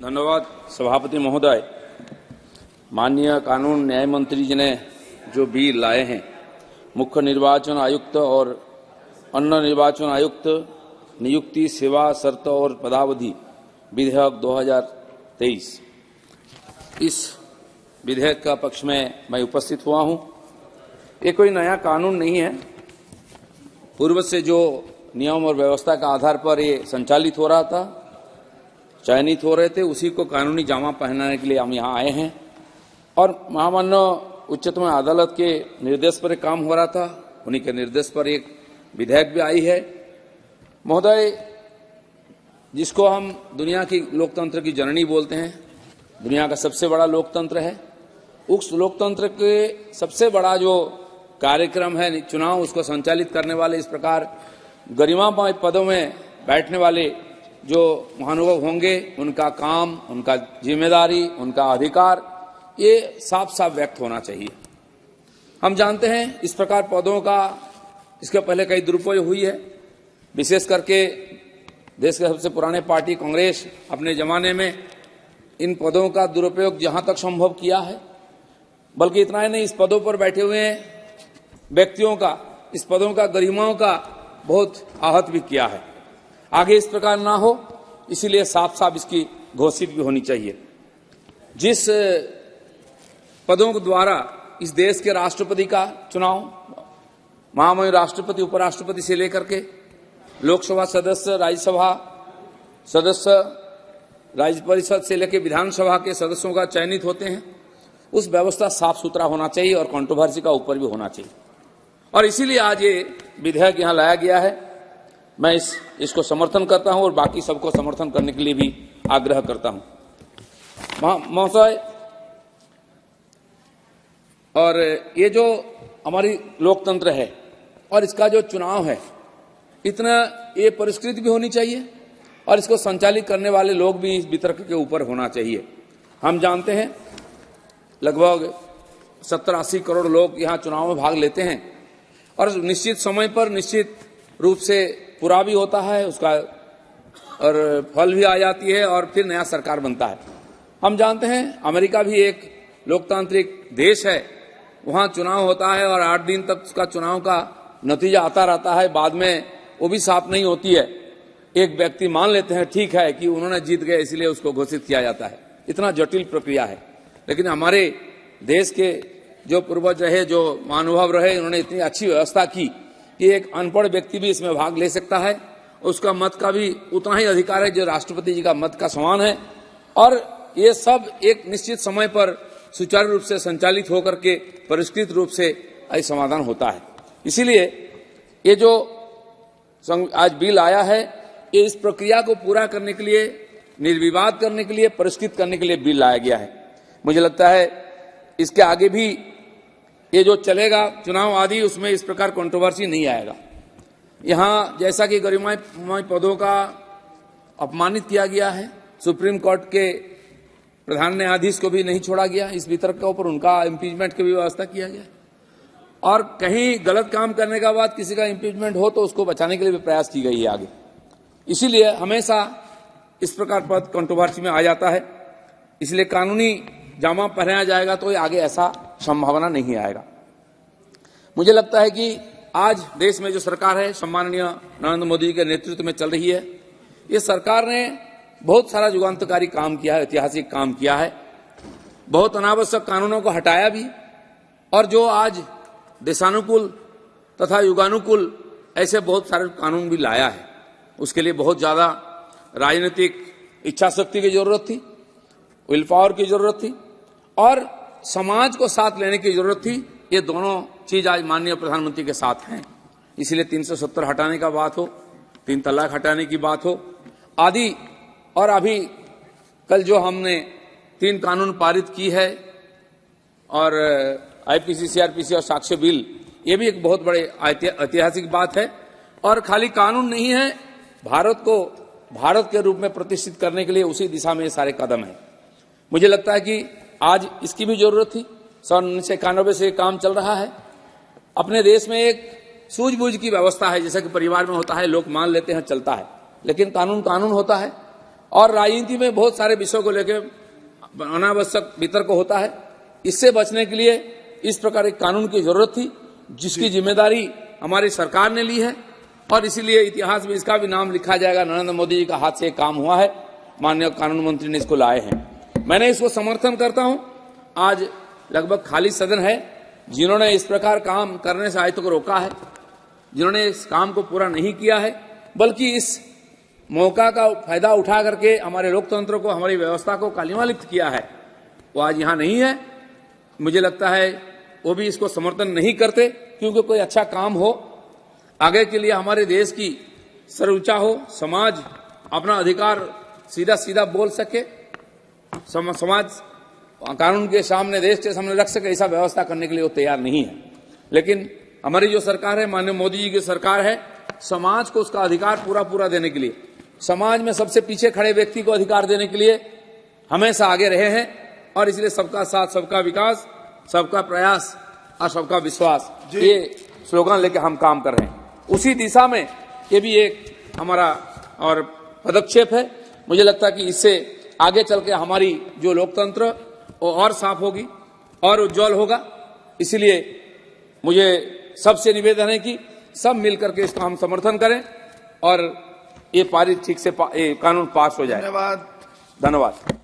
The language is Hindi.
धन्यवाद सभापति महोदय। माननीय कानून न्याय मंत्री जी ने जो बिल लाए हैं, मुख्य निर्वाचन आयुक्त और अन्य निर्वाचन आयुक्त नियुक्ति, सेवा, शर्त और पदावधि विधेयक 2023, इस विधेयक का पक्ष में मैं उपस्थित हुआ हूं। ये कोई नया कानून नहीं है। पूर्व से जो नियम और व्यवस्था का आधार पर ये संचालित हो रहा था, चयनित हो रहे थे, उसी को कानूनी जामा पहनाने के लिए हम यहाँ आए हैं। और महामान्य उच्चतम अदालत के निर्देश पर एक काम हो रहा था, उन्हीं के निर्देश पर एक विधेयक भी आई है। महोदय, जिसको हम दुनिया की लोकतंत्र की जननी बोलते हैं, दुनिया का सबसे बड़ा लोकतंत्र है, उस लोकतंत्र के सबसे बड़ा जो कार्यक्रम है चुनाव, उसको संचालित करने वाले, इस प्रकार गरिमामय पदों में बैठने वाले जो महानुभाव होंगे, उनका काम, उनका जिम्मेदारी, उनका अधिकार, ये साफ साफ व्यक्त होना चाहिए। हम जानते हैं इस प्रकार पदों का इसके पहले कई दुरुपयोग हुई है। विशेष करके देश के सबसे पुराने पार्टी कांग्रेस अपने जमाने में इन पदों का दुरुपयोग जहां तक संभव किया है। बल्कि इतना ही नहीं, इस पदों पर बैठे हुए व्यक्तियों का, इस पदों का गरिमाओं का बहुत आहत भी किया है। आगे इस प्रकार ना हो, इसीलिए साफ साफ इसकी घोषित भी होनी चाहिए। जिस पदों के द्वारा इस देश के राष्ट्रपति का चुनाव, महामहिम राष्ट्रपति, उपराष्ट्रपति से लेकर के लोकसभा सदस्य, राज्यसभा सदस्य, राज्य परिषद से लेकर विधानसभा के सदस्यों का चयनित होते हैं, उस व्यवस्था साफ सुथरा होना चाहिए और कंट्रोवर्सी का ऊपर भी होना चाहिए। और इसीलिए आज ये विधेयक यहाँ लाया गया है। मैं इसको समर्थन करता हूं और बाकी सबको समर्थन करने के लिए भी आग्रह करता हूं। महोदय, और ये जो हमारी लोकतंत्र है और इसका जो चुनाव है, इतना ये परिष्कृत भी होनी चाहिए और इसको संचालित करने वाले लोग भी इस वितर्क के ऊपर होना चाहिए। हम जानते हैं लगभग 70-80 करोड़ लोग यहाँ चुनाव में भाग लेते हैं और निश्चित समय पर निश्चित रूप से पूरा भी होता है उसका, और फल भी आ जाती है और फिर नया सरकार बनता है। हम जानते हैं अमेरिका भी एक लोकतांत्रिक देश है, वहां चुनाव होता है और 8 दिन तक उसका चुनाव का नतीजा आता रहता है, बाद में वो भी साफ नहीं होती है। एक व्यक्ति मान लेते हैं ठीक है कि उन्होंने जीत गए, इसलिए उसको घोषित किया जाता है। इतना जटिल प्रक्रिया है। लेकिन हमारे देश के जो पूर्वज रहे, जो महानुभाव रहे, उन्होंने इतनी अच्छी व्यवस्था की कि एक अनपढ़ व्यक्ति भी इसमें भाग ले सकता है। उसका मत का भी उतना ही अधिकार है जो राष्ट्रपति जी का मत का समान है। और ये सब एक निश्चित समय पर सुचारू रूप से संचालित होकर के परिष्कृत रूप से समाधान होता है। इसीलिए ये जो आज बिल आया है, ये इस प्रक्रिया को पूरा करने के लिए, निर्विवाद करने के लिए, परिष्कृत करने के लिए बिल लाया गया है। मुझे लगता है इसके आगे भी ये जो चलेगा चुनाव आदि, उसमें इस प्रकार कंट्रोवर्सी नहीं आएगा। यहाँ जैसा कि गरिमामय पदों का अपमानित किया गया है, सुप्रीम कोर्ट के प्रधान न्यायाधीश को भी नहीं छोड़ा गया इस वितर्क के ऊपर, उनका इम्पीचमेंट की भी व्यवस्था किया गया। और कहीं गलत काम करने के बाद किसी का इम्पीचमेंट हो तो उसको बचाने के लिए भी प्रयास की गई है आगे। इसीलिए हमेशा इस प्रकार पद कंट्रोवर्सी में आ जाता है। इसलिए कानूनी जामा पहनाया जाएगा तो आगे ऐसा संभावना नहीं आएगा। मुझे लगता है कि आज देश में जो सरकार है, सम्माननीय नरेंद्र मोदी के नेतृत्व में चल रही है, ये सरकार ने बहुत सारा युगांतकारी काम किया है, ऐतिहासिक काम किया है। बहुत अनावश्यक कानूनों को हटाया भी, और जो आज देशानुकूल तथा युगानुकूल ऐसे बहुत सारे कानून भी लाया है। उसके लिए बहुत ज्यादा राजनीतिक इच्छा शक्ति की जरूरत थी, विल पावर की जरूरत थी और समाज को साथ लेने की जरूरत थी। ये दोनों चीज आज माननीय प्रधानमंत्री के साथ हैं। इसलिए 370 हटाने का बात हो, 3 तलाक हटाने की बात हो आदि, और अभी कल जो हमने 3 कानून पारित की है, और आईपीसी, सीआरपीसी और साक्ष्य बिल, ये भी एक बहुत बड़े ऐतिहासिक बात है। और खाली कानून नहीं है, भारत को भारत के रूप में प्रतिष्ठित करने के लिए उसी दिशा में ये सारे कदम हैं। मुझे लगता है कि आज इसकी भी जरूरत थी। 1991 से काम चल रहा है। अपने देश में एक सूझबूझ की व्यवस्था है, जैसा कि परिवार में होता है, लोग मान लेते हैं, चलता है। लेकिन कानून कानून होता है और राजनीति में बहुत सारे विषयों को लेकर अनावश्यक वितर्क होता है। इससे बचने के लिए इस प्रकार एक कानून की जरूरत थी, जिसकी जिम्मेदारी हमारी सरकार ने ली है और इसीलिए इतिहास में इसका भी नाम लिखा जाएगा। नरेंद्र मोदी जी का हाथ से काम हुआ है, माननीय कानून मंत्री ने इसको लाए हैं। मैंने इसको समर्थन करता हूं। आज लगभग खाली सदन है। जिन्होंने इस प्रकार काम करने से आज तक रोका है, जिन्होंने इस काम को पूरा नहीं किया है, बल्कि इस मौका का फायदा उठा करके हमारे लोकतंत्र को, हमारी व्यवस्था को कालिमालिप्त किया है, वो आज यहां नहीं है। मुझे लगता है वो भी इसको समर्थन नहीं करते, क्योंकि कोई अच्छा काम हो, आगे के लिए हमारे देश की सर ऊंचा हो, समाज अपना अधिकार सीधा सीधा बोल सके, समाज कानून के सामने, देश के सामने रख सके, ऐसा व्यवस्था करने के लिए वो तैयार नहीं है। लेकिन हमारी जो सरकार है, माननीय मोदी जी की सरकार है, समाज को उसका अधिकार पूरा देने के लिए, समाज में सबसे पीछे खड़े व्यक्ति को अधिकार देने के लिए हमेशा आगे रहे हैं और इसलिए सबका साथ, सबका विकास, सबका प्रयास और सबका विश्वास, ये स्लोगन लेकर हम काम कर रहे हैं। उसी दिशा में ये भी एक हमारा और पदक्षेप है। मुझे लगता है कि इससे आगे चल के हमारी जो लोकतंत्र वो और साफ होगी और उज्जवल होगा। इसलिए मुझे सबसे निवेदन है कि सब मिलकर के इसका हम समर्थन करें और ये पारित ठीक से कानून पास हो जाए। धन्यवाद। धन्यवाद।